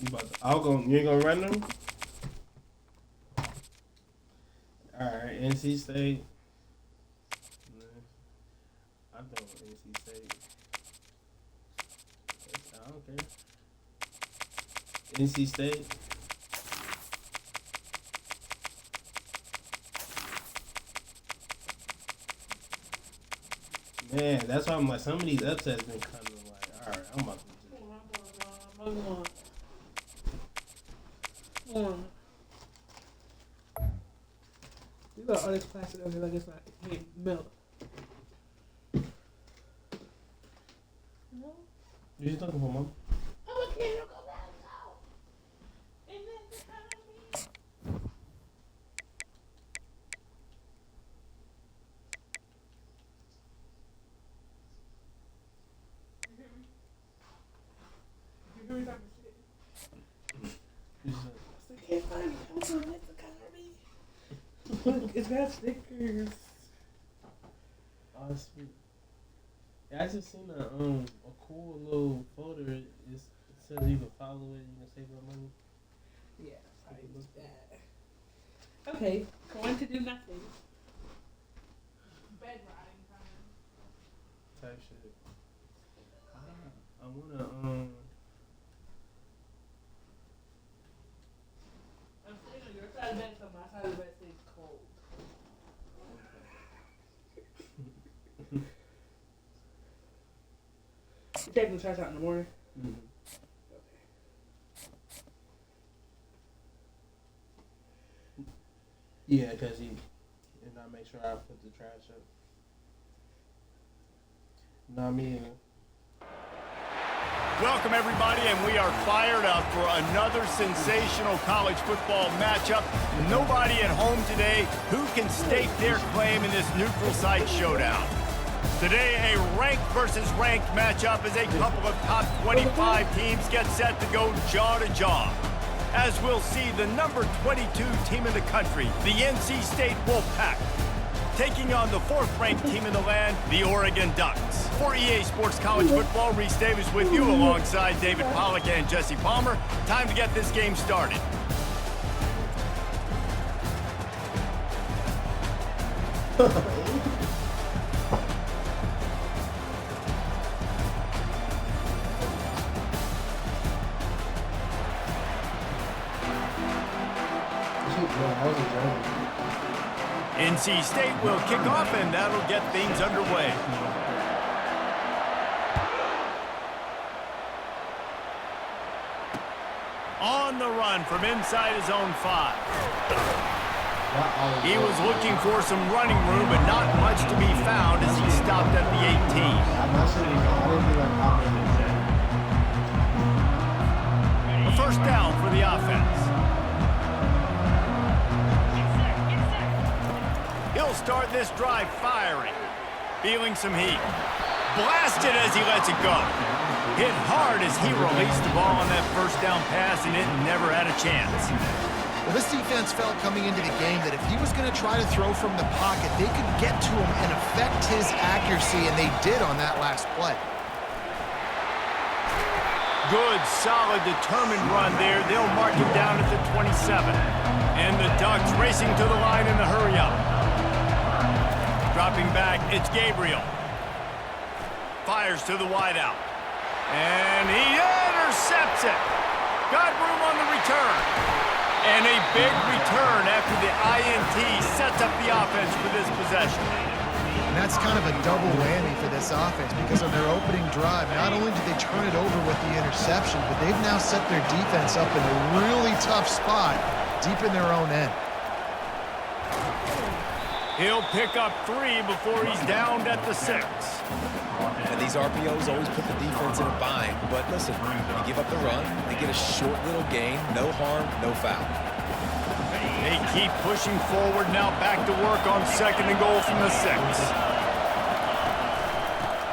You ain't gonna run them? Alright, NC State. I thought NC State. I don't care. NC State. Man, that's why I'm like, some of these upsets been kind of like, alright, I'm about to You got all this plastic over here like it's not can't melt. No? You just looking for, Mom? I'm a kid, you go back out. And then the kind of me. You hear me talking shit? I can't find it. I'm gonna let the color me. Look, it's got stickers. Oh, that's sweet. Yeah, I just seen a cool little folder. It says you can follow it, you can save your money. Yeah, probably was bad. Okay, going to do nothing. Bed riding time. Type shit. I wanna I'm sitting on your side of the bed, so my side of the bed stays cold. You taking the trash out in the morning? Mm-hmm. Yeah, cause and I make sure I put the trash up. Not me either. Welcome, everybody, and we are fired up for another sensational college football matchup. Nobody at home today who can stake their claim in this neutral site showdown. Today, a ranked versus ranked matchup as a couple of top 25 teams get set to go jaw to jaw. As we'll see, the number 22 team in the country, the NC State Wolfpack, taking on the fourth-ranked team in the land, the Oregon Ducks. For EA Sports College Football, Reese Davis with you alongside David Pollack and Jesse Palmer. Time to get this game started. NC State will kick off, and that'll get things underway. On the run from inside his own 5. He was looking for some running room, but not much to be found as he stopped at the 18. A first down for the offense. He'll start this drive firing, feeling some heat. Blasted as he lets it go. Hit hard as he released the ball on that first down pass, and it never had a chance. Well, this defense felt coming into the game that if he was going to try to throw from the pocket, they could get to him and affect his accuracy, and they did on that last play. Good, solid, determined run there. They'll mark it down at the 27. And the Ducks racing to the line in the hurry-up. Dropping back, it's Gabriel. Fires to the wideout. And he intercepts it. Got room on the return. And a big return after the INT sets up the offense for this possession. And that's kind of a double whammy for this offense because on their opening drive, not only did they turn it over with the interception, but they've now set their defense up in a really tough spot deep in their own end. He'll pick up 3 before he's downed at the 6. And these RPOs always put the defense in a bind. But listen, you give up the run, they get a short little gain, no harm, no foul. They keep pushing forward, now back to work on 2nd and goal from the 6.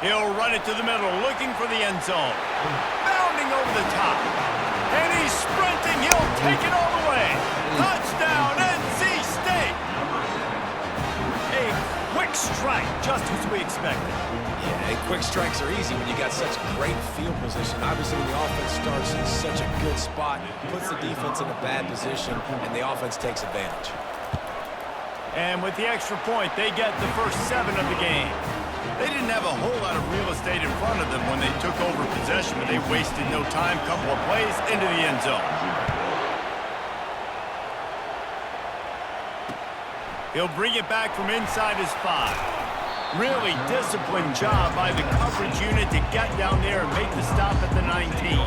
He'll run it to the middle, looking for the end zone. Bounding over the top. And he's sprinting, he'll take it all the way. Touchdown, NC State! A quick strike, just as we expected. Yeah, And quick strikes are easy when you got such great field position. Obviously, when the offense starts in such a good spot, puts the defense in a bad position, and the offense takes advantage. And with the extra point, they get the first 7 of the game. They didn't have a whole lot of real estate in front of them when they took over possession, but they wasted no time. Couple of plays into the end zone. He'll bring it back from inside his 5. Really disciplined job by the coverage unit to get down there and make the stop at the 19.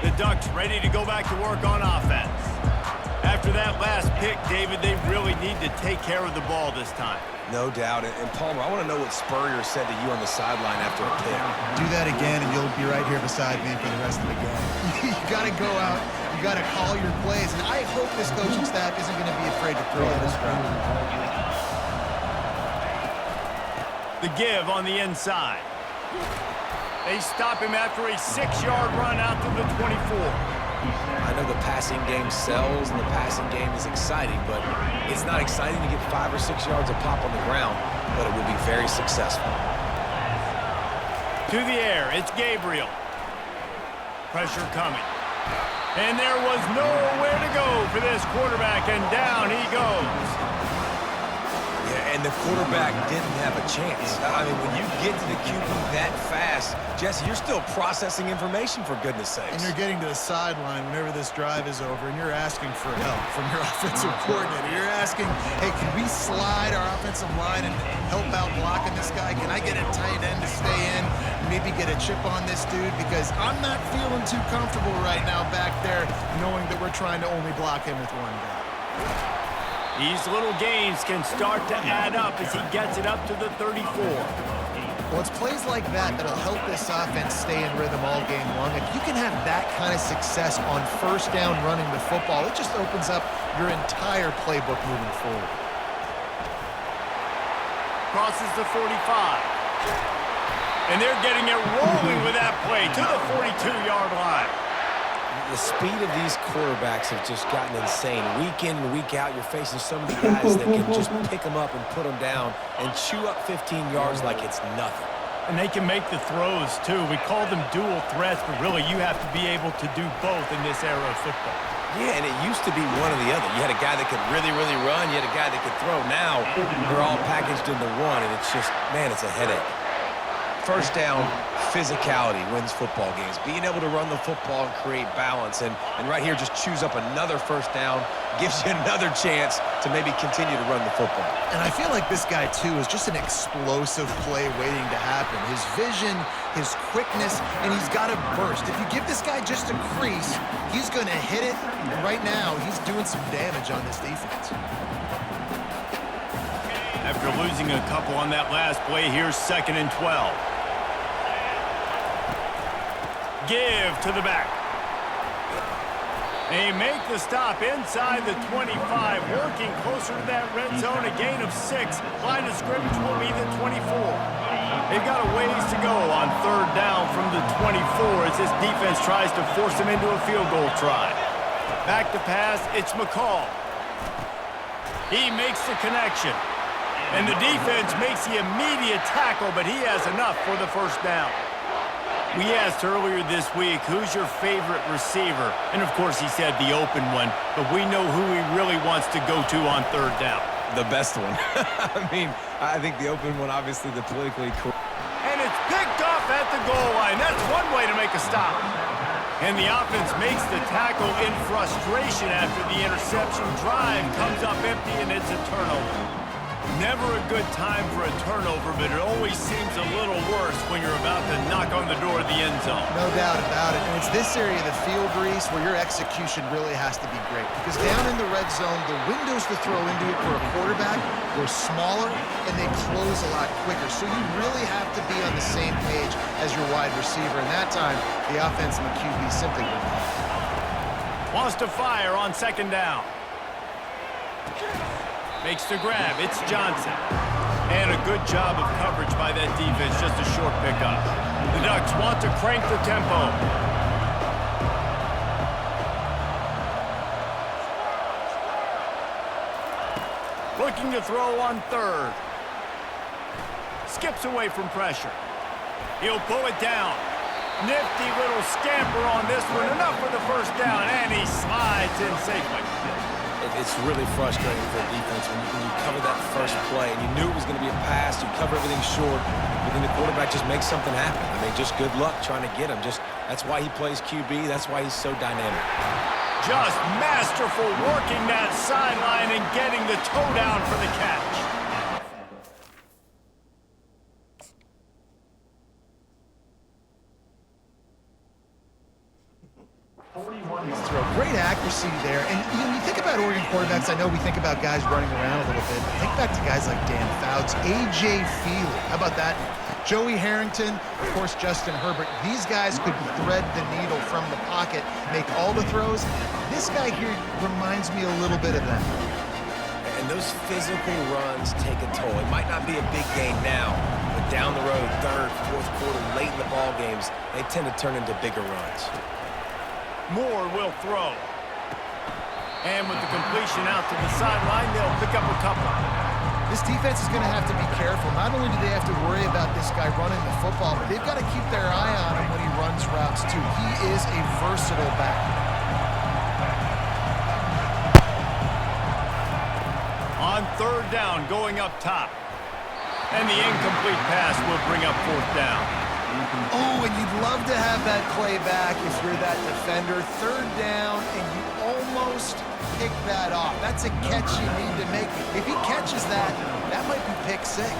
The Ducks ready to go back to work on offense. After that last pick, David, they really need to take care of the ball this time. No doubt. And Palmer, I want to know what Spurrier said to you on the sideline after a pick. Do that again, and you'll be right here beside me for the rest of the game. You got to go out. You got to call your plays. And I hope this coaching staff isn't going to be afraid to throw this round. The give on the inside. They stop him after a 6-yard run out to the 24. I know the passing game sells and the passing game is exciting, but it's not exciting to get 5 or 6 yards of pop on the ground, but it will be very successful. To the air, it's Gabriel. Pressure coming. And there was nowhere to go for this quarterback, and down he goes. Yeah, and the quarterback didn't have a chance. I mean, when you get to the QB that fast, Jesse, you're still processing information, for goodness sakes. And you're getting to the sideline whenever this drive is over, and you're asking for help from your offensive coordinator. You're asking, hey, can we slide our offensive line and help out blocking this guy? Can I get a tight end to stay in, maybe get a chip on this dude? Because I'm not feeling too comfortable right now back there knowing that we're trying to only block him with one guy. These little gains can start to add up as he gets it up to the 34. Well, it's plays like that that'll help this offense stay in rhythm all game long. If you can have that kind of success on first down running the football, it just opens up your entire playbook moving forward. Crosses the 45. And they're getting it rolling with that play to the 42-yard line. The speed of these quarterbacks have just gotten insane. Week in and week out, you're facing so many guys that can just pick them up and put them down and chew up 15 yards like it's nothing. And they can make the throws, too. We call them dual threats, but really you have to be able to do both in this era of football. Yeah, and it used to be one or the other. You had a guy that could really, really run. You had a guy that could throw. Now they're all packaged into one, and it's just, man, it's a headache. First down, physicality wins football games. Being able to run the football and create balance. And right here, just choose up another first down, gives you another chance to maybe continue to run the football. And I feel like this guy, too, is just an explosive play waiting to happen. His vision, his quickness, and he's got a burst. If you give this guy just a crease, he's going to hit it. And right now, he's doing some damage on this defense. After losing a couple on that last play, here's 2nd and 12. Give to the back. They make the stop inside the 25, working closer to that red zone, a gain of 6. Line of scrimmage will be the 24. They've got a ways to go on 3rd down from the 24 as this defense tries to force them into a field goal try. Back to pass, it's McCall. He makes the connection. And the defense makes the immediate tackle, but he has enough for the first down. We asked earlier this week, who's your favorite receiver? And, of course, he said the open one, but we know who he really wants to go to on 3rd down. The best one. I mean, I think the open one, obviously, the politically correct. And it's picked off at the goal line. That's one way to make a stop. And the offense makes the tackle in frustration after the interception. Drive comes up empty, and it's a turnover. Never a good time for a turnover, but it always seems a little worse when you're about to knock on the door of the end zone. No doubt about it. And it's this area of the field, Reese, where your execution really has to be great. Because down in the red zone, the windows to throw into it for a quarterback were smaller, and they close a lot quicker. So you really have to be on the same page as your wide receiver. And that time, the offense and the QB simply wouldn't. Wants to fire on 2nd down. Makes the grab. It's Johnson. And a good job of coverage by that defense. Just a short pickup. The Ducks want to crank the tempo. Looking to throw on 3rd. skips away from pressure. He'll pull it down. Nifty little scamper on this one. Enough for the first down, and he slides in safely. It's really frustrating for a defense when you cover that first play and you knew it was going to be a pass, you cover everything short, but then the quarterback just makes something happen. I mean, just good luck trying to get him. That's why he plays QB. That's why he's so dynamic. Just masterful working that sideline and getting the toe down for the catch. Great accuracy there. And you think about Oregon quarterbacks, I know we think about guys running around a little bit. Think back to guys like Dan Fouts, A.J. Feely. How about that? Joey Harrington, of course, Justin Herbert. These guys could thread the needle from the pocket, make all the throws. This guy here reminds me a little bit of that. And those physical runs take a toll. It might not be a big game now, but down the road, third, fourth quarter, late in the ball games, they tend to turn into bigger runs. Moore will throw. And with the completion out to the sideline, they'll pick up a couple. This defense is going to have to be careful. Not only do they have to worry about this guy running the football, but they've got to keep their eye on him when he runs routes, too. He is a versatile back. On third down, going up top. And the incomplete pass will bring up fourth down. Oh, and you'd love to have that play back if you're that defender. Third down, and you almost pick that off. That's a catch you need to make. If he catches that, that might be pick six.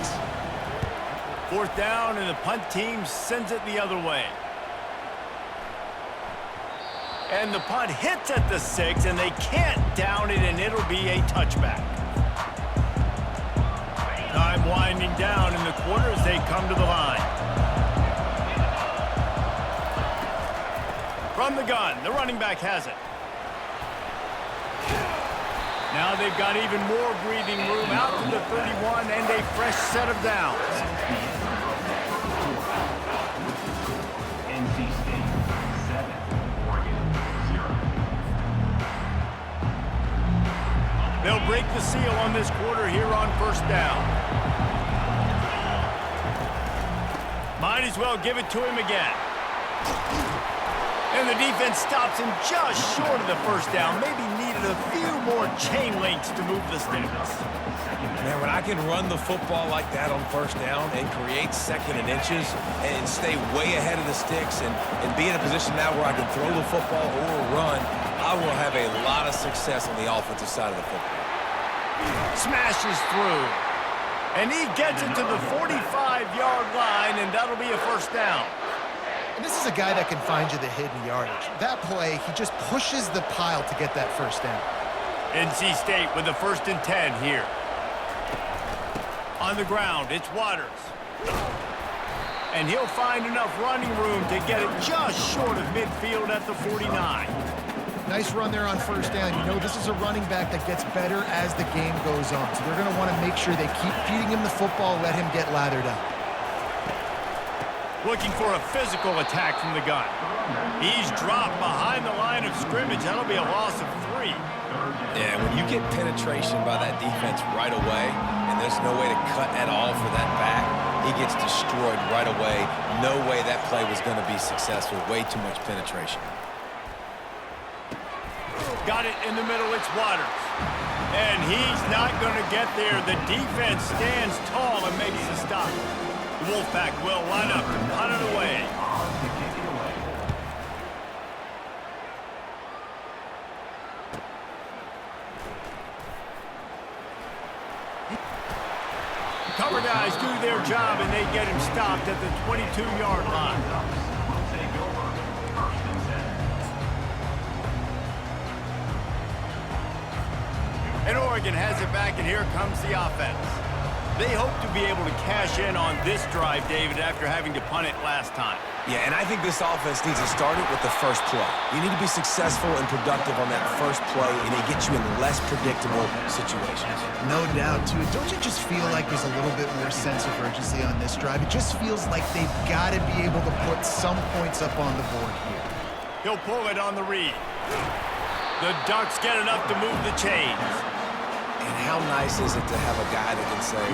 Fourth down, and the punt team sends it the other way. And the punt hits at the 6, and they can't down it, and it'll be a touchback. Time winding down in the quarter as they come to the line. From the gun, the running back has it. Now they've got even more breathing room out to the 31 and a fresh set of downs. NC State 7, Oregon 0. They'll break the seal on this quarter here on first down. Might as well give it to him again. And the defense stops him just short of the first down. Maybe needed a few more chain links to move the sticks. Man, when I can run the football like that on first down and create second and inches and stay way ahead of the sticks and be in a position now where I can throw the football or run, I will have a lot of success on the offensive side of the football. Smashes through. And he gets it to the 45-yard line, and that'll be a first down. And this is a guy that can find you the hidden yardage. That play, he just pushes the pile to get that first down. NC State with the 1st and 10 here. On the ground, it's Waters. And he'll find enough running room to get it just short of midfield at the 49. Nice run there on first down. You know this is a running back that gets better as the game goes on. So they're going to want to make sure they keep feeding him the football, let him get lathered up. Looking for a physical attack from the gun. He's dropped behind the line of scrimmage. That'll be a loss of 3. Yeah, when you get penetration by that defense right away, and there's no way to cut at all for that back, he gets destroyed right away. No way that play was going to be successful. Way too much penetration. Got it in the middle, it's Waters. And he's not going to get there. The defense stands tall and makes the stop. The Wolfpack will line up and punt it away. Cover guys do their job, and they get him stopped at the 22-yard line. And Oregon has it back, and here comes the offense. They hope to be able to cash in on this drive, David, after having to punt it last time. Yeah, and I think this offense needs to start it with the first play. You need to be successful and productive on that first play, and it gets you in less predictable situations. No doubt, too. Don't you just feel like there's a little bit more sense of urgency on this drive? It just feels like they've got to be able to put some points up on the board here. He'll pull it on the read. The Ducks get enough to move the chains. And how nice is it to have a guy that can say,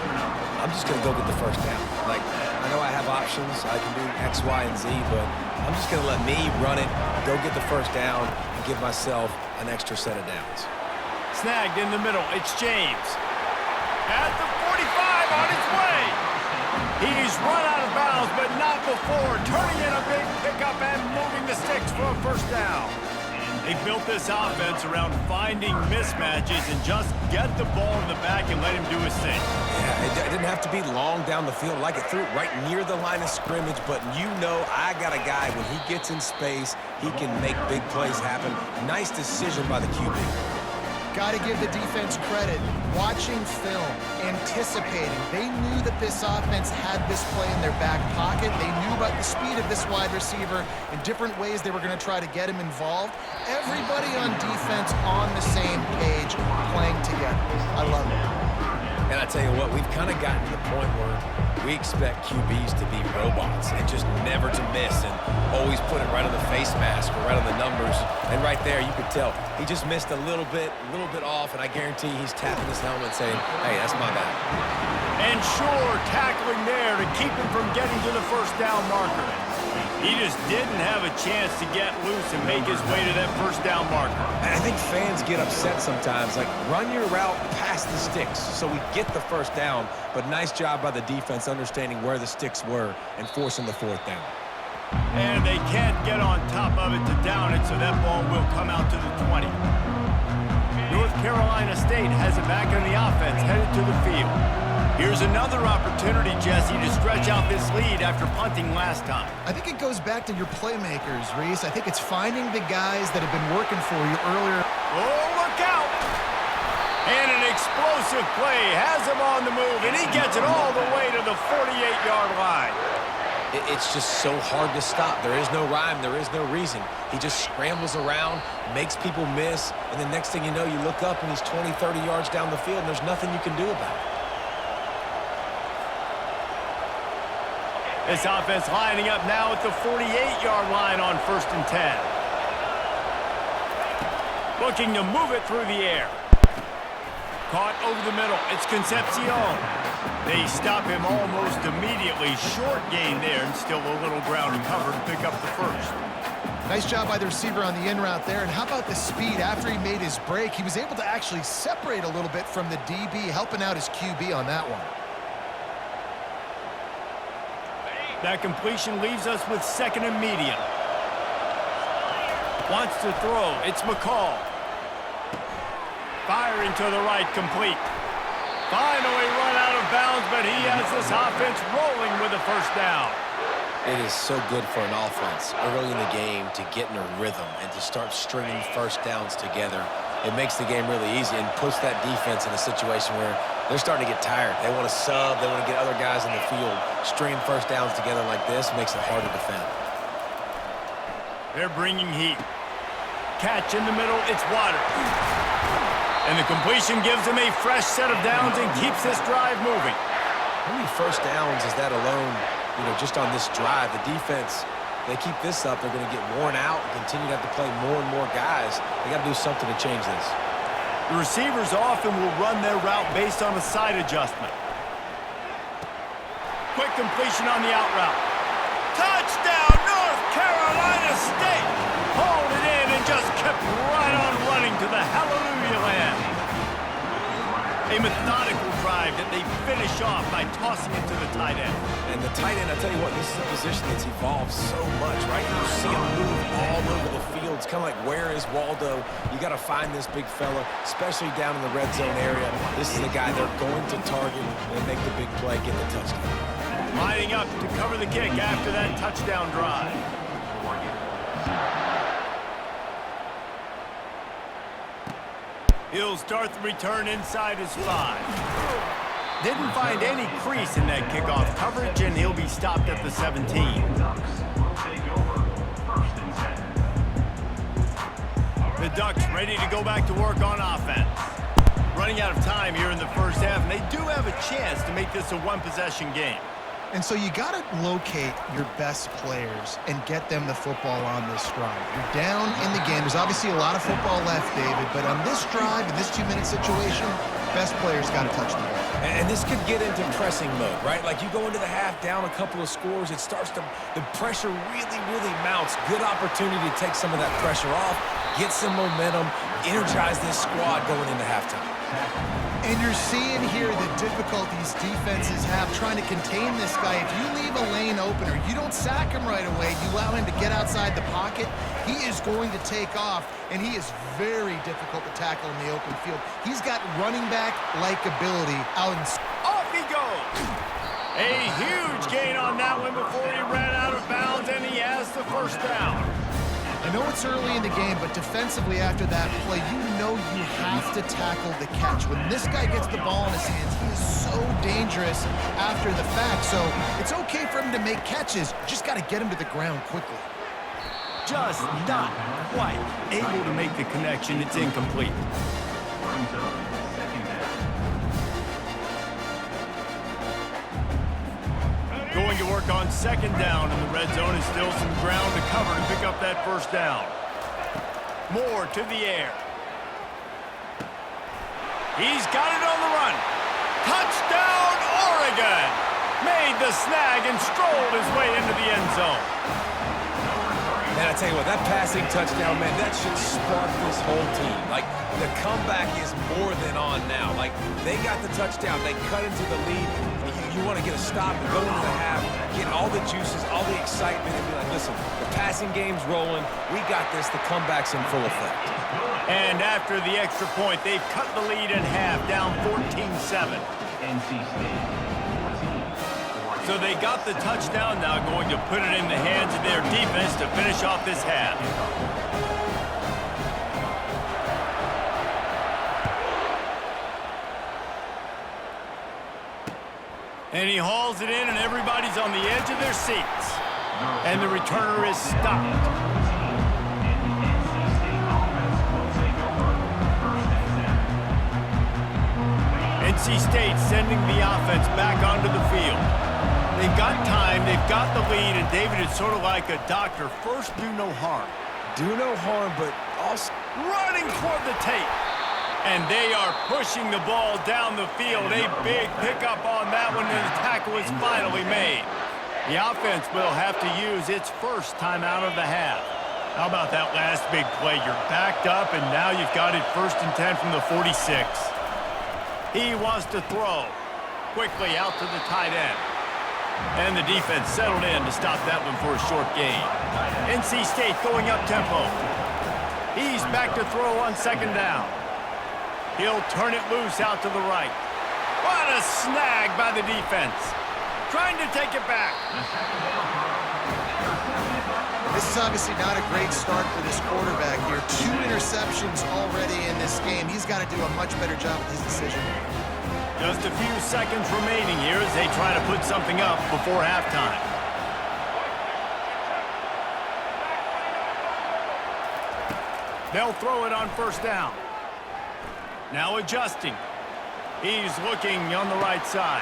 I'm just going to go get the first down. Like, I know I have options. I can do X, Y, and Z, but I'm just going to let me run it, go get the first down, and give myself an extra set of downs. Snagged in the middle. It's James. At the 45 on his way. He's run out of bounds, but not before turning in a big pickup and moving the sticks for a first down. They built this offense around finding mismatches and just get the ball in the back and let him do his thing. Yeah, it didn't have to be long down the field. Like, it threw it right near the line of scrimmage, but you know I got a guy, when he gets in space, he can make big plays happen. Nice decision by the QB. Got to give the defense credit. Watching film, anticipating. They knew that this offense had this play in their back pocket. They knew about the speed of this wide receiver and different ways they were going to try to get him involved. Everybody on defense on the same page, playing together. I love it. And I tell you what, we've kind of gotten to the point where we expect QBs to be robots and just never to miss and always put it right on the face mask or right on the numbers. And right there, you could tell he just missed a little bit off, and I guarantee he's tapping his helmet saying, hey, that's my bad. And sure, tackling there to keep him from getting to the first down marker. He just didn't have a chance to get loose and make his way to that first down marker. And I think fans get upset sometimes. Like, run your route past the sticks so we get the first down. But nice job by the defense understanding where the sticks were and forcing the fourth down. And they can't get on top of it to down it, so that ball will come out to the 20. North Carolina State has it back on the offense, headed to the field. Here's another opportunity, Jesse, to stretch out this lead after punting last time. I think it goes back to your playmakers, Reese. I think it's finding the guys that have been working for you earlier. Oh, look out! And an explosive play has him on the move, and he gets it all the way to the 48-yard line. It's just so hard to stop. There is no rhyme. There is no reason. He just scrambles around, makes people miss, and the next thing you know, you look up and he's 20, 30 yards down the field, and there's nothing you can do about it. This offense lining up now at the 48-yard line on 1st and 10. Looking to move it through the air. Caught over the middle. It's Concepcion. They stop him almost immediately. Short gain there, and still a little ground to cover to pick up the first. Nice job by the receiver on the in route there. And how about the speed after he made his break? He was able to actually separate a little bit from the DB, helping out his QB on that one. That completion leaves us with 2nd and medium. Wants to throw. It's McCall. Firing to the right, complete. Finally run out of bounds, but he has this offense rolling with a first down. It is so good for an offense early in the game to get in a rhythm and to start stringing first downs together. It makes the game really easy and puts that defense in a situation where they're starting to get tired. They want to sub. They want to get other guys in the field. Stringing first downs together like this makes it hard to defend. They're bringing heat. Catch in the middle. It's Water. And the completion gives him a fresh set of downs and keeps this drive moving. How many first downs is that alone, just on this drive? The defense, they keep this up, they're going to get worn out and continue to have to play more and more guys. They got to do something to change this. The receivers often will run their route based on a side adjustment. Quick completion on the out route. Touchdown, North Carolina State! Hauled it in and just kept right on running to the hallelujah land. A methodical drive that they finish off by tossing it to the tight end. And the tight end, I tell you what, this is a position that's evolved so much, right? You see him move all over the field. It's kind of like, where is Waldo? You got to find this big fella, especially down in the red zone area. This is the guy they're going to target and make the big play, get the touchdown. Lining up to cover the kick after that touchdown drive. He'll start the return inside his 5. Didn't find any crease in that kickoff coverage, and he'll be stopped at the 17. The Ducks ready to go back to work on offense. Running out of time here in the first half, and they do have a chance to make this a one-possession game. And so you got to locate your best players and get them the football on this drive. You're down in the game. There's obviously a lot of football left, David, but on this drive, in this 2-minute situation, best players got to touch the ball. And this could get into pressing mode, right? Like you go into the half down a couple of scores, it starts to, the pressure really, really mounts. Good opportunity to take some of that pressure off, get some momentum, energize this squad going into halftime. And you're seeing here the difficulties defenses have trying to contain this guy. If you leave a lane open or you don't sack him right away, you allow him to get outside the pocket, he is going to take off, and he is very difficult to tackle in the open field. He's got running back-like ability out in... Off he goes. A huge gain on that one before he ran out of bounds, and he has the first down. I know it's early in the game, but defensively after that play, you know you have to tackle the catch. When this guy gets the ball in his hands, he is so dangerous after the fact. So it's okay for him to make catches. Just got to get him to the ground quickly. Just not quite able to make the connection. It's incomplete. Going to work on second down in the red zone is still some ground to cover to pick up that first down. Moore to the air. He's got it on the run. Touchdown, Oregon! Made the snag and strolled his way into the end zone. Man, I tell you what, that passing touchdown, man, that should spark this whole team. Like, the comeback is more than on now. Like, they got the touchdown. They cut into the lead. You want to get a stop and go into the half, get all the juices, all the excitement, and be like, listen, the passing game's rolling. We got this. The comeback's in full effect. And after the extra point, they've cut the lead in half, down 14-7. NC State 14. So they got the touchdown, now going to put it in the hands of their defense to finish off this half. And he hauls it in, and everybody's on the edge of their seats. And the returner is stopped. NC State sending the offense back onto the field. They've got time, they've got the lead, and David, it's sort of like a doctor. First, do no harm. Do no harm, but also Running toward the tape. And they are pushing the ball down the field. A big pickup on that one, and the tackle is finally made. The offense will have to use its first timeout of the half. How about that last big play? You're backed up, and now you've got it 1st and 10 from the 46. He wants to throw. Quickly out to the tight end. And the defense settled in to stop that one for a short gain. NC State going up tempo. He's back to throw on second down. He'll turn it loose out to the right. What a snag by the defense. Trying to take it back. This is obviously not a great start for this quarterback here. 2 interceptions already in this game. He's got to do a much better job with his decision. Just a few seconds remaining here as they try to put something up before halftime. They'll throw it on first down. Now adjusting. He's looking on the right side.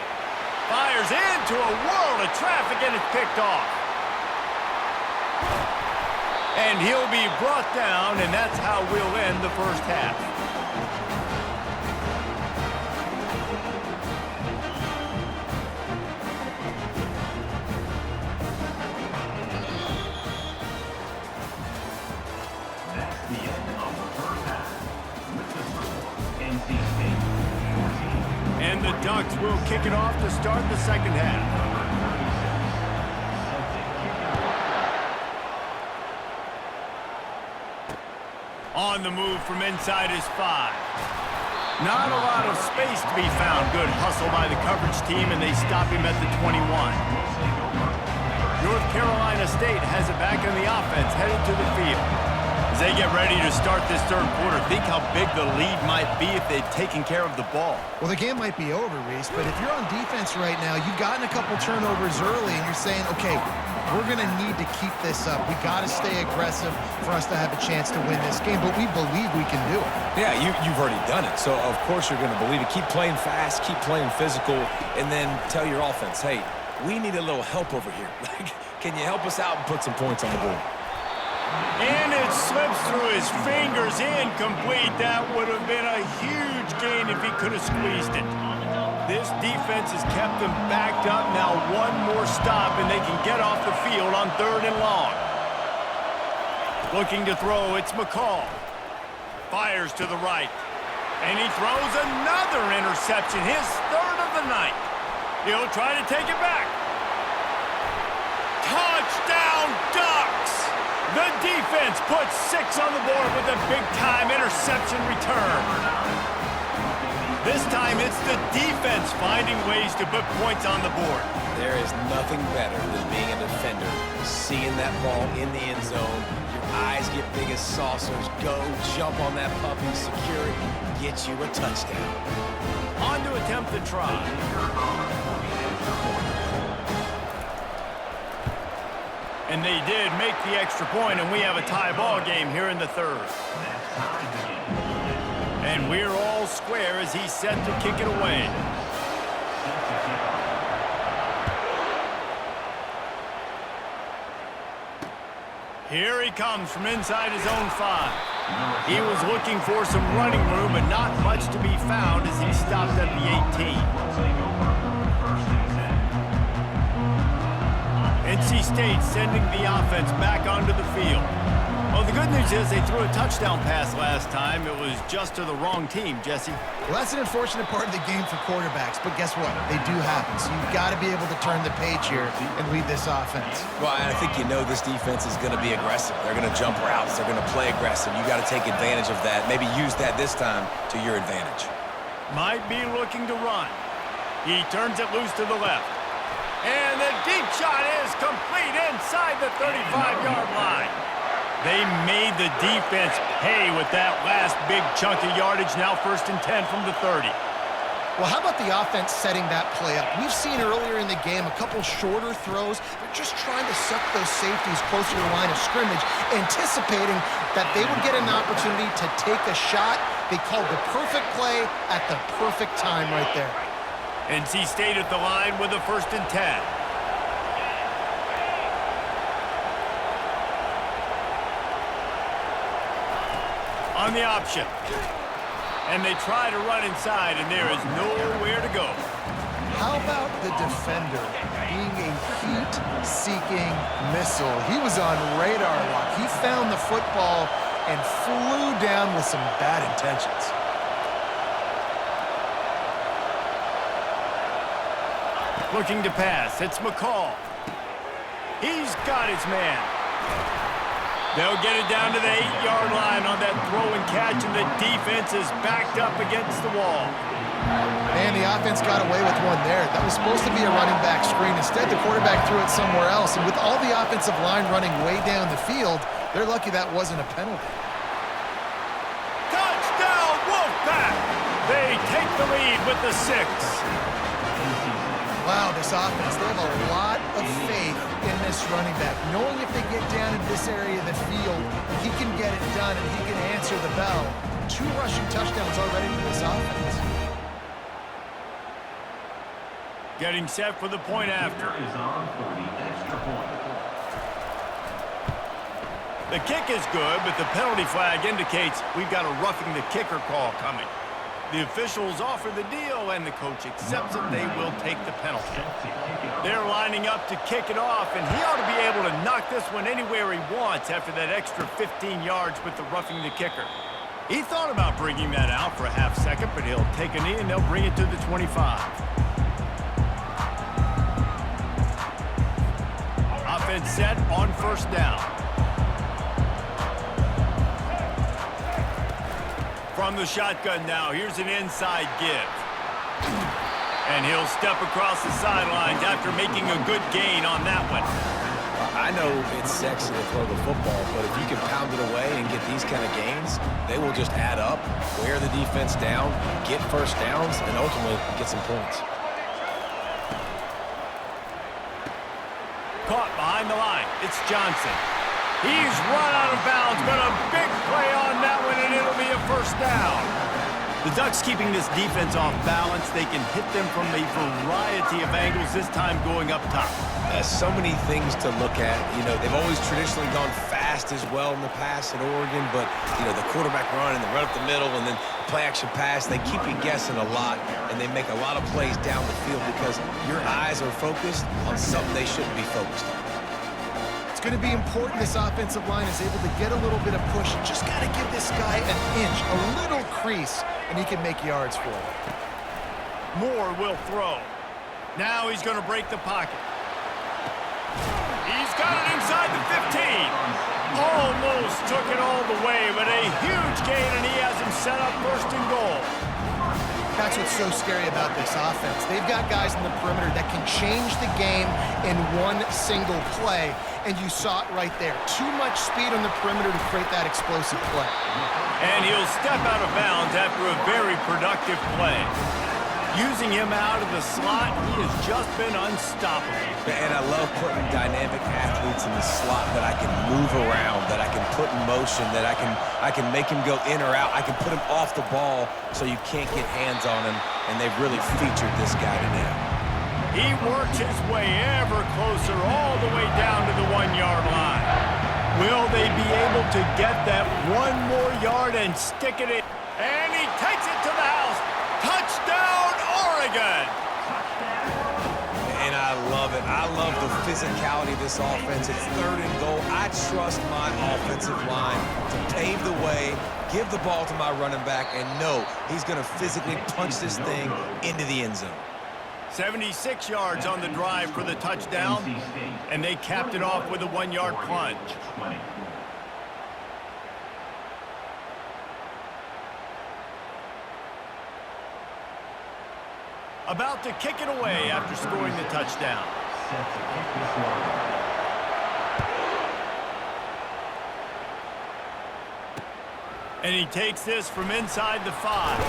Fires into a world of traffic, and it's picked off. And he'll be brought down, and that's how we'll end the first half. That's the end of the first half. With the score, NC State 14. And the Ducks will kick it off to start the second half. On the move from inside his 5. Not a lot of space to be found. Good hustle by the coverage team, and they stop him at the 21. North Carolina State has it back in the offense, headed to the field. As they get ready to start this third quarter, think how big the lead might be if they'd taken care of the ball. Well, the game might be over, Reese, but if you're on defense right now, you've gotten a couple turnovers early, and you're saying, okay, we're going to need to keep this up. We got to stay aggressive for us to have a chance to win this game, but we believe we can do it. yeah, you've already done it, so of course you're going to believe it. Keep playing fast, keep playing physical, and then tell your offense, hey, we need a little help over here. Can you help us out and put some points on the board? And it slips through his fingers, incomplete. That would have been a huge gain if he could have squeezed it. This defense has kept them backed up. Now one more stop, and they can get off the field on 3rd and long. Looking to throw, it's McCall. Fires to the right. And he throws another interception, his 3rd of the night. He'll try to take it back. Touchdown, Ducks! The defense puts 6 on the board with a big-time interception return. This time, it's the defense finding ways to put points on the board. There is nothing better than being a defender, seeing that ball in the end zone. Your eyes get big as saucers. Go, jump on that puppy, secure it, get you a touchdown. On to attempt the try. And they did make the extra point, and we have a tie ball game here in the 3rd. And we're all square as he's set to kick it away. Here he comes from inside his own 5. He was looking for some running room, but not much to be found as he stopped at the 18. NC State sending the offense back onto the field. Well, the good news is they threw a touchdown pass last time. It was just to the wrong team, Jesse. Well, that's an unfortunate part of the game for quarterbacks, but guess what? They do happen, so you've got to be able to turn the page here and lead this offense. Well, I think you know this defense is going to be aggressive. They're going to jump routes. They're going to play aggressive. You got to take advantage of that. Maybe use that this time to your advantage. Might be looking to run. He turns it loose to the left. And the deep shot is complete inside the 35-yard line. They made the defense pay with that last big chunk of yardage. Now 1st and 10 from the 30. Well, how about the offense setting that play up? We've seen earlier in the game a couple shorter throws. They're just trying to suck those safeties closer to the line of scrimmage, anticipating that they would get an opportunity to take a shot. They called the perfect play at the perfect time right there. NC State at the line with a 1st and 10. On the option. And they try to run inside, and there is nowhere to go. How about the defender being a heat-seeking missile? He was on radar lock. He found the football and flew down with some bad intentions. Looking to pass. It's McCall. He's got his man. They'll get it down to the 8-yard line on that throw and catch, and the defense is backed up against the wall. Man, the offense got away with one there. That was supposed to be a running back screen. Instead, the quarterback threw it somewhere else, and with all the offensive line running way down the field, they're lucky that wasn't a penalty. Touchdown, Wolfpack! They take the lead with the 6. Wow, this offense, they have a lot of faith in this running back. Knowing if they get down in this area of the field, he can get it done and he can answer the bell. 2 rushing touchdowns already for this offense. Getting set for the point after. Is on for the extra point. The kick is good, but the penalty flag indicates we've got a roughing the kicker call coming. The officials offer the deal, and the coach accepts it. They will take the penalty. They're lining up to kick it off, and he ought to be able to knock this one anywhere he wants after that extra 15 yards with the roughing the kicker. He thought about bringing that out for a half second, but he'll take a knee, and they'll bring it to the 25. Offense set on 1st down. From the shotgun now, here's an inside give. And he'll step across the sidelines after making a good gain on that one. I know it's sexy to throw the football, but if you can pound it away and get these kind of gains, they will just add up, wear the defense down, get 1st downs, and ultimately get some points. Caught behind the line. It's Johnson. He's run out of bounds, but a big play on that one, and it'll be a 1st down. The Ducks keeping this defense off balance. They can hit them from a variety of angles, this time going up top. So many things to look at. You know, they've always traditionally gone fast as well in the past at Oregon, but, you know, the quarterback run and the run up the middle and then play-action pass, they keep you guessing a lot, and they make a lot of plays down the field because your eyes are focused on something they shouldn't be focused on. It's going to be important this offensive line is able to get a little bit of push. You just got to give this guy an inch, a little crease, and he can make yards for it. Moore will throw. Now he's going to break the pocket. He's got it inside the 15. Almost took it all the way, but a huge gain, and he has him set up first and goal. That's what's so scary about this offense. They've got guys in the perimeter that can change the game in one single play, and you saw it right there. Too much speed on the perimeter to create that explosive play. And he'll step out of bounds after a very productive play. Using him out of the slot, he has just been unstoppable. And I love putting dynamic athletes in the slot that I can move around, that I can put in motion, that I can make him go in or out. I can put him off the ball so you can't get hands on him, and they've really featured this guy today. He works his way ever closer all the way down to the 1-yard line. Will they be able to get that one more yard and stick it in? And he takes it to the house. Touchdown, Oregon! And I love it. I love the physicality of this offense. It's 3rd and goal. I trust my offensive line to pave the way, give the ball to my running back, and know he's going to physically punch this thing into the end zone. 76 yards on the drive for the touchdown, and they capped it off with a 1-yard plunge. About to kick it away after scoring the touchdown. And he takes this from inside the 5.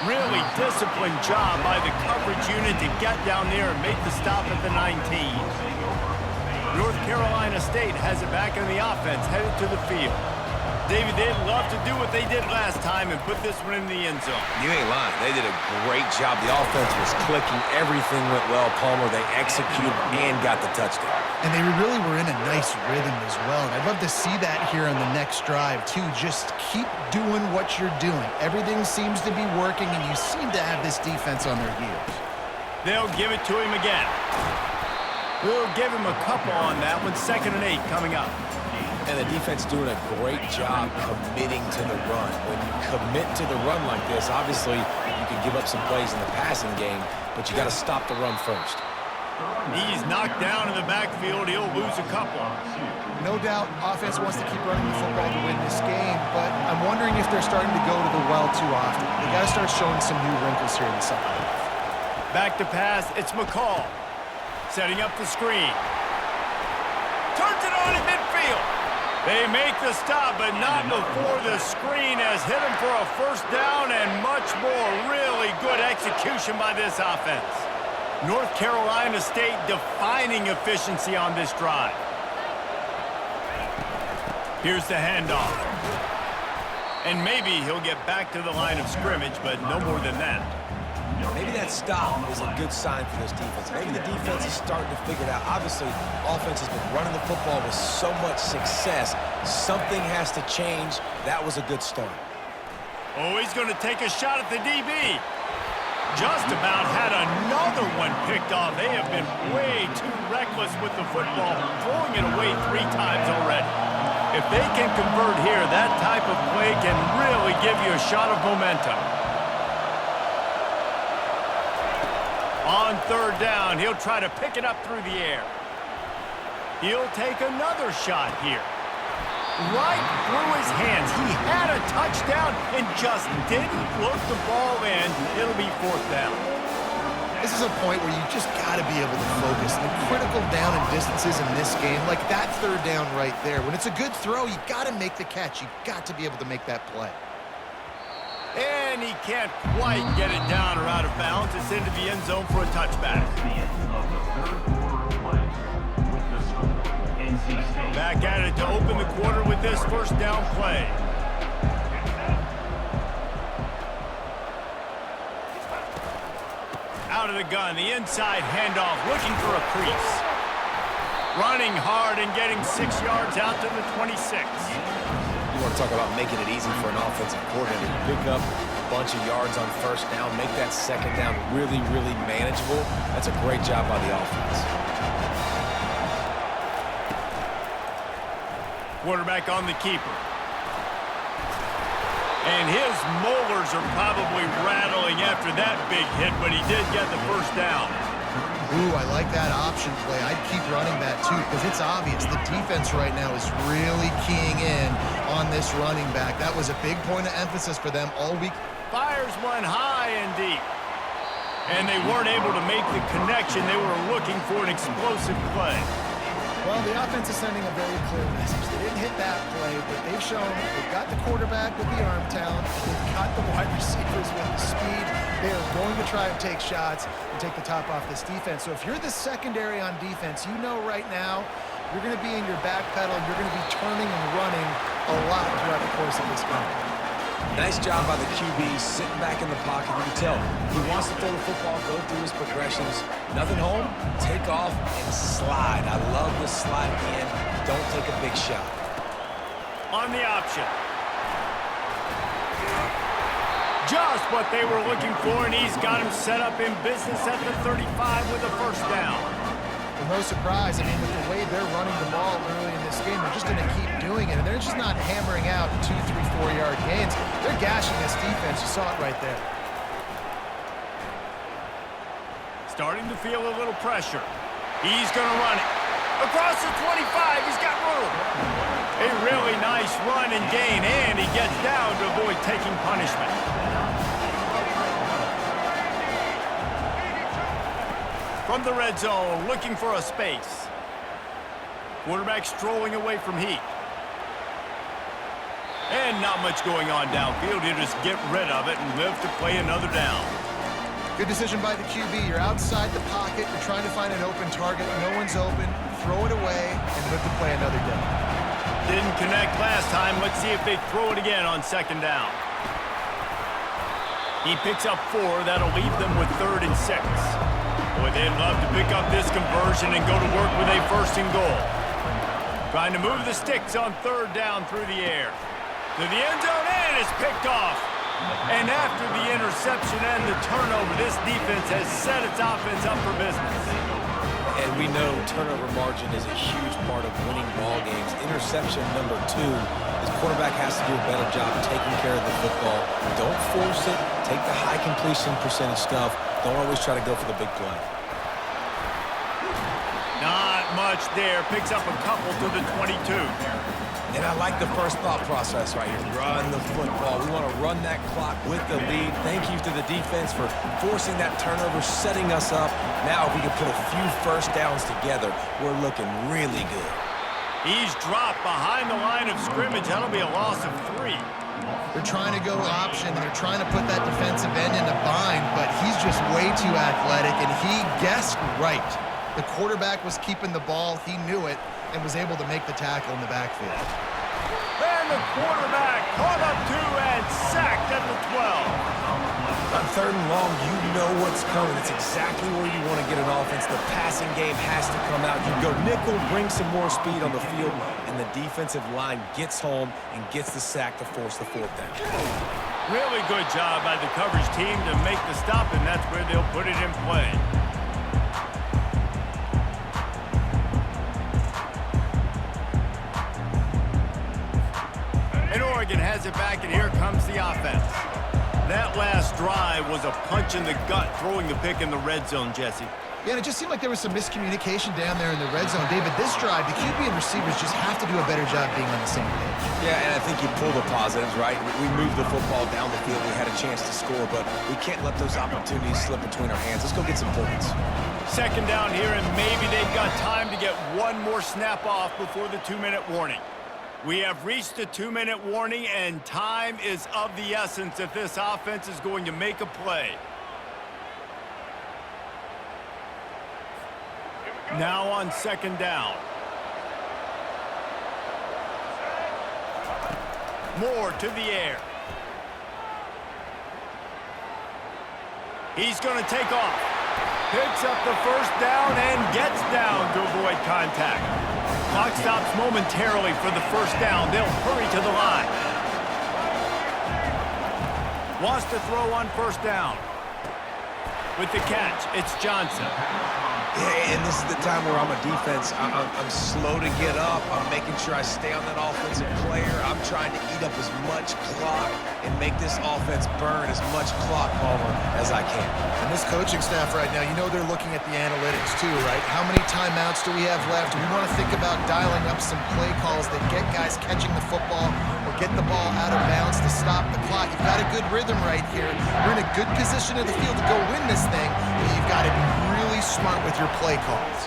Really disciplined job by the coverage unit to get down there and make the stop at the 19. North Carolina State has it back in the offense, headed to the field. David, they'd love to do what they did last time and put this one in the end zone. You ain't lying. They did a great job. The offense was clicking. Everything went well, Palmer. They executed and got the touchdown. And they really were in a nice rhythm as well. And I'd love to see that here on the next drive, too. Just keep doing what you're doing. Everything seems to be working, and you seem to have this defense on their heels. They'll give it to him again. We'll give him a couple on that one. 2nd and 8 coming up. And the defense doing a great job committing to the run. When you commit to the run like this, obviously you can give up some plays in the passing game, but you got to stop the run first. He's knocked down in the backfield. He'll lose a couple. No doubt offense wants to keep running the football to win this game, but I'm wondering if they're starting to go to the well too often. They got to start showing some new wrinkles here in the second half. Back to pass. It's McCall. Setting up the screen. Turns it on in midfield. They make the stop, but not before the screen has hit him for a first down and much more. Really good execution by this offense. North Carolina State defining efficiency on this drive. Here's the handoff. And maybe he'll get back to the line of scrimmage, but no more than that. Maybe that stop is a good sign for this defense. Maybe the defense is starting to figure it out. Obviously, offense has been running the football with so much success. Something has to change. That was a good start. Oh, he's going to take a shot at the DB. Just about had another one picked off. They have been way too reckless with the football, throwing it away 3 times already. If they can convert here, that type of play can really give you a shot of momentum. On 3rd down, he'll try to pick it up through the air. He'll take another shot here. Right through his hands. He had a touchdown and just didn't look the ball in. It'll be 4th down. This is a point where you just got to be able to focus. The critical down and distances in this game, like that 3rd down right there. When it's a good throw, you got to make the catch. You got to be able to make that play. And he can't quite get it down or out of bounds. It's into the end zone for a touchback. Back at it to open the quarter with this first down play. out of the gun. The inside handoff, looking for a crease. Running hard and getting 6 yards out to the 26. You want to talk about making it easy for an offensive coordinator. You pick up a bunch of yards on first down, make that second down really, really manageable. That's a great job by the offense. Quarterback on the keeper. And his molars are probably rattling after that big hit, but he did get the first down. Ooh, I like that option play. I'd keep running that too because it's obvious the defense right now is really keying in on this running back. That was a big point of emphasis for them all week. Fires one high and deep. And they weren't able to make the connection. They were looking for an explosive play. Well, the offense is sending a very clear message. They didn't hit that play, but they've shown they've got the quarterback with the arm talent. They've got the wide receivers with the speed. They are going to try and take shots and take the top off this defense. So if you're the secondary on defense, you know right now you're going to be in your back pedal. You're going to be turning and running a lot throughout the course of this game. Nice job by the QB, sitting back in the pocket. You can tell he wants to throw the football, go through his progressions. Nothing home, take off, and slide. I love the slide at the end. Don't take a big shot. On the option. Just what they were looking for, and he's got him set up in business at the 35 with a first down. Well, no surprise. I mean, with the way they're running the ball early in this game, they're just going to keep doing it. And they're just not hammering out 2, 3, 4-yard gains. They're gashing this defense. You saw it right there. Starting to feel a little pressure. He's going to run it. Across the 25, he's got room. A really nice run and gain, and he gets down to avoid taking punishment. From the red zone, looking for a space. Quarterback strolling away from heat. And not much going on downfield. He'll just get rid of it and live to play another down. Good decision by the QB. You're outside the pocket. You're trying to find an open target. No one's open. Throw it away and live to play another down. Didn't connect last time. Let's see if they throw it again on second down. He picks up 4. That'll leave them with 3rd and 6. Boy, they'd love to pick up this conversion and go to work with a 1st and goal. Trying to move the sticks on 3rd down through the air. To the end zone, and it's picked off. And after the interception and the turnover, this defense has set its offense up for business. And we know turnover margin is a huge part of winning ball games. Interception number 2, his quarterback has to do a better job taking care of the football. Don't force it. Take the high completion percentage stuff. Don't always try to go for the big play. Not much there. Picks up a couple to the 22. And I like the first thought process right here. Run the football. We want to run that clock with the lead. Thank you to the defense for forcing that turnover, setting us up. Now if we can put a few first downs together, we're looking really good. He's dropped behind the line of scrimmage. That'll be a loss of 3. They're trying to go option, and they're trying to put that defensive end in a bind, but he's just way too athletic, and he guessed right. The quarterback was keeping the ball. He knew it and was able to make the tackle in the backfield. And the quarterback caught up 2 and sacked at the 12. On 3rd and long, you know what's coming. It's exactly where you want to get an offense. The passing game has to come out. You go nickel, bring some more speed on the field, and the defensive line gets home and gets the sack to force the 4th down. Really good job by the coverage team to make the stop, and that's where they'll put it in play. And Oregon has it back, and here comes the offense. That last drive was a punch in the gut, throwing the pick in the red zone, Jesse. Yeah, and it just seemed like there was some miscommunication down there in the red zone. David, this drive, the QB and receivers just have to do a better job being on the same page. Yeah, and I think you pull the positives, right? We moved the football down the field. We had a chance to score, but we can't let those opportunities slip between our hands. Let's go get some points. Second down here, and maybe they've got time to get one more snap off before the 2-minute warning. We have reached the 2-minute warning, and time is of the essence if this offense is going to make a play. Now on second down. Moore to the air. He's going to take off. Picks up the first down and gets down to avoid contact. Clock stops momentarily for the first down. They'll hurry to the line. Wants to throw on first down. With the catch, it's Johnson. Yeah, and this is the time where I'm a defense. I'm slow to get up. I'm making sure I stay on that offensive player. I'm trying to eat up as much clock and make this offense burn as much clock, Palmer, as I can. And this coaching staff right now, you know they're looking at the analytics too, right? How many timeouts do we have left? We want to think about dialing up some play calls that get guys catching the football or get the ball out of bounds to stop the clock. You've got a good rhythm right here. You're in a good position of the field to go win this thing, but you've got to be really smart with your play calls.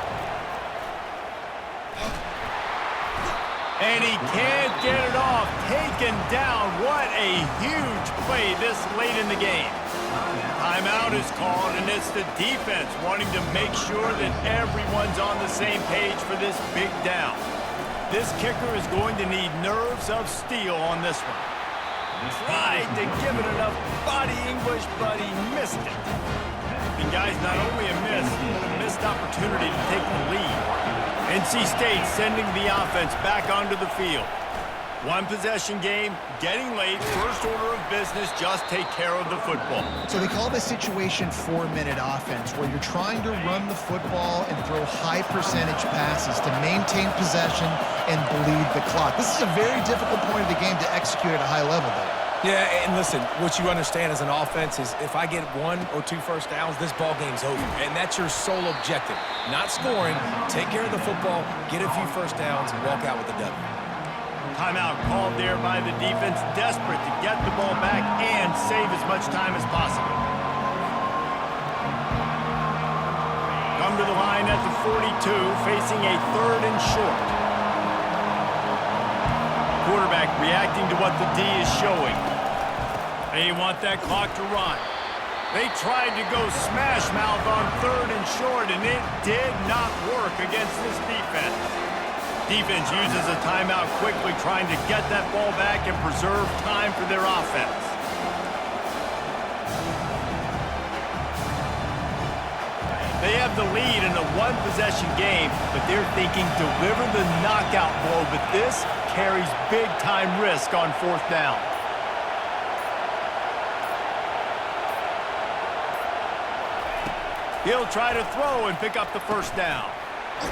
And he can't get it off. Taken down. What a huge play this late in the game. Timeout is called, and it's the defense wanting to make sure that everyone's on the same page for this big down. This kicker is going to need nerves of steel on this one. Tried to give it enough body English, but he missed it. And guys, not only a miss, but a missed opportunity to take the lead. NC State sending the offense back onto the field. One possession game, getting late, first order of business, just take care of the football. So they call this situation 4-minute offense, where you're trying to run the football and throw high percentage passes to maintain possession and bleed the clock. This is a very difficult point of the game to execute at a high level, though. Yeah, and listen, what you understand as an offense is if I get 1 or 2 first downs, this ball game's over. And that's your sole objective. Not scoring, take care of the football, get a few first downs, and walk out with the W. Timeout called there by the defense, desperate to get the ball back and save as much time as possible. Come to the line at the 42, facing a 3rd and short. Quarterback reacting to what the D is showing. They want that clock to run. They tried to go smash mouth on 3rd and short, and it did not work against this defense. Defense uses a timeout quickly, trying to get that ball back and preserve time for their offense. They have the lead in a one-possession game, but they're thinking deliver the knockout blow, but this carries big-time risk on 4th down. He'll try to throw and pick up the first down.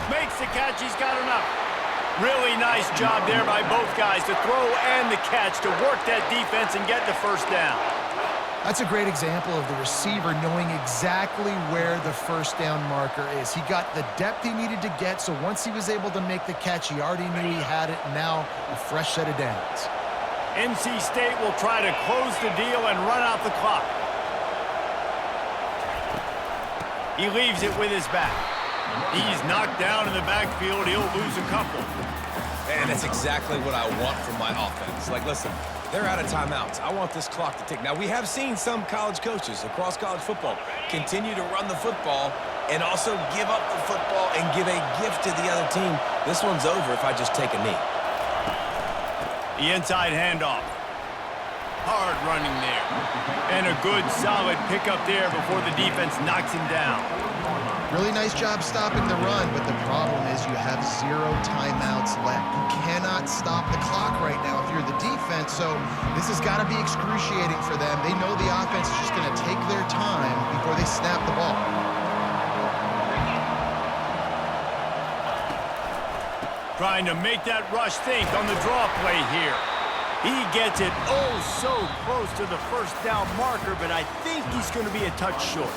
Makes the catch, he's got enough. Really nice job there by both guys to throw and the catch to work that defense and get the first down. That's a great example of the receiver knowing exactly where the first down marker is. He got the depth he needed to get, so once he was able to make the catch, he already knew he had it. Now a fresh set of downs. NC State will try to close the deal and run out the clock. He leaves it with his back. He's knocked down in the backfield. He'll lose a couple. And that's exactly what I want from my offense. Like, listen, they're out of timeouts. I want this clock to tick. Now, we have seen some college coaches across college football continue to run the football and also give up the football and give a gift to the other team. This one's over if I just take a knee. The inside handoff. Hard running there. And a good, solid pickup there before the defense knocks him down. Really nice job stopping the run, but the problem is you have 0 timeouts left. You cannot stop the clock right now if you're the defense, so this has got to be excruciating for them. They know the offense is just going to take their time before they snap the ball. Trying to make that rush think on the draw play here. He gets it oh so close to the first down marker, but I think he's going to be a touch short.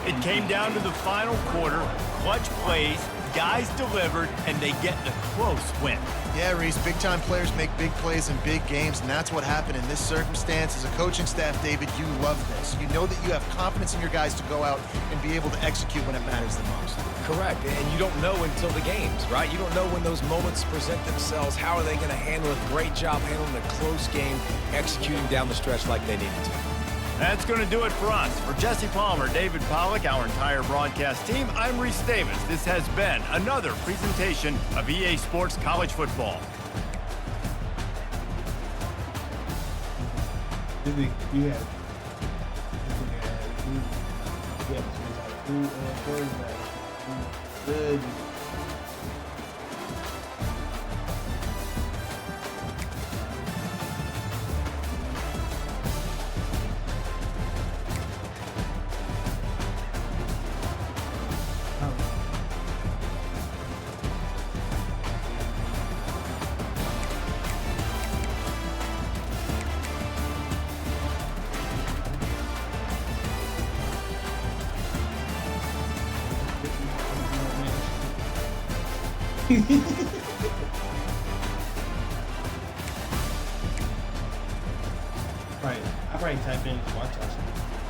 It came down to the final quarter, clutch plays, guys delivered, and they get the close win. Yeah, Reese, big-time players make big plays in big games, and that's what happened in this circumstance. As a coaching staff, David, you love this. You know that you have confidence in your guys to go out and be able to execute when it matters the most. Correct, and you don't know until the games, right? You don't know when those moments present themselves. How are they going to handle it? Great job handling a close game, executing down the stretch like they needed to. That's going to do it for us. For Jesse Palmer, David Pollack, our entire broadcast team, I'm Reese Davis. This has been another presentation of EA Sports College Football. You have New quarterback. Good. Right. I probably type in watch out.